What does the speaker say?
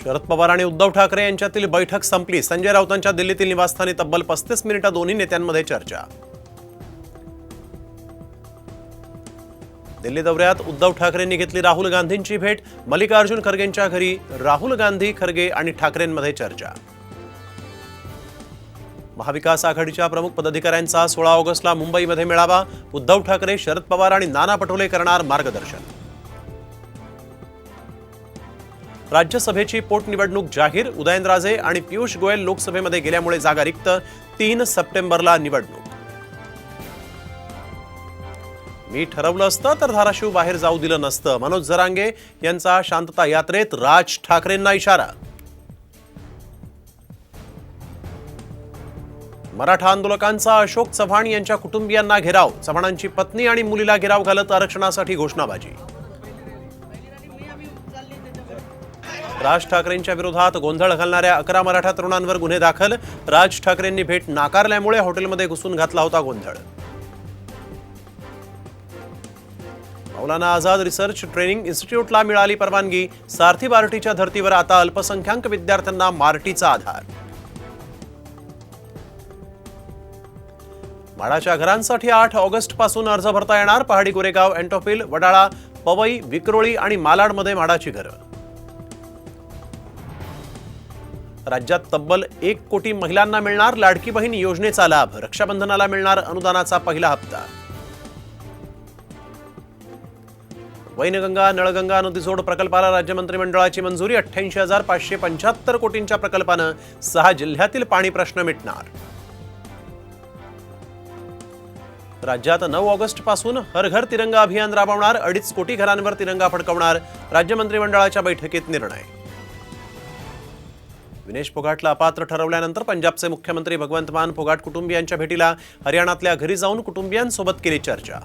शरद पवार आणि उद्धव ठाकरे यांच्यातील बैठक संपली। संजय राऊतांच्या दिल्लीतील निवासस्थानी तब्बल 35 मिनिटे दोन्ही नेत्यांमध्ये चर्चा। दिल्ली दौऱ्यात उद्धव ठाकरेंनी घेतली राहुल गांधींची भेट। मल्लिकार्जुन खरगेंच्या घरी राहुल गांधी, खरगे आणि ठाकरेंमध्ये चर्चा। महाविकास आघाडीच्या प्रमुख पदाधिकाऱ्यांचा 16 ऑगस्टला मुंबईमध्ये मेळावा। उद्धव ठाकरे, शरद पवार आणि नाना पटोले करणार मार्गदर्शन। राज्यसभेची पोटनिवडणूक जाहीर। उदयनराजे आणि पियुष गोयल लोकसभेमध्ये गेल्यामुळे जागा रिक्त। 3 सप्टेंबरला निवडणूक। मी ठरवलं असतं तर धाराशिव बाहेर जाऊ दिलं नसतं। मनोज जरांगे यांचा शांतता यात्रेत राज ठाकरेंना इशारा। मराठा आंदोलकांचा अशोक चव्हाण यांच्या कुटुंबियांना घेराव। चव्हाणांची पत्नी आणि मुलीला घेराव घालत आरक्षणासाठी घोषणाबाजी। राज ठाकरेंच्या विरोधात गोंधळ घालणाऱ्या 11 मराठा तरुणांवर गुन्हे दाखल। राज ठाकरेंनी भेट नाकारल्यामुळे हॉटेलमध्ये घुसून घातला होता गोंधळ। मौलाना आझाद रिसर्च ट्रेनिंग इन्स्टिट्यूटला मिळाली परवानगी। सारथी बार्टीच्या धर्तीवर आता अल्पसंख्याक विद्यार्थ्यांना मार्टीचा आधार। म्हाडाच्या घरांसाठी 8 ऑगस्ट पासून अर्ज भरता येणार। पहाडी, गोरेगाव, एंटोफिल, वडाळा, पवई, विक्रोळी आणि मालाडमध्ये म्हाडाची घरं। राज्यात तब्बल 1 कोटी महिलांना मिळणार लाडकी बहीण योजनेचा लाभ। रक्षाबंधनाला मिळणार अनुदानाचा पहिला हप्ता। वैनगंगा नळगंगा नदीजोड प्रकल्पाला राज्य मंत्रिमंडळाची मंजुरी। 88,575 कोटींच्या प्रकल्पानं 6 जिल्ह्यातील पाणी प्रश्न मिटणार। राज्यात 9 ऑगस्ट पासून हर घर तिरंगा अभियान राबवणार। 2.5 कोटी घरांवर तिरंगा फडकवणार। राज्य मंत्रिमंडळाच्या बैठकीत निर्णय। विनेश फोगाटला अपात्र ठरवल्यानंतर पंजाबचे मुख्यमंत्री भगवंत मान फोगाट कुटुंबियांच्या भेटीला हरियाणातल्या घरी जाऊन कुटुंबियांसोबत केली चर्चा।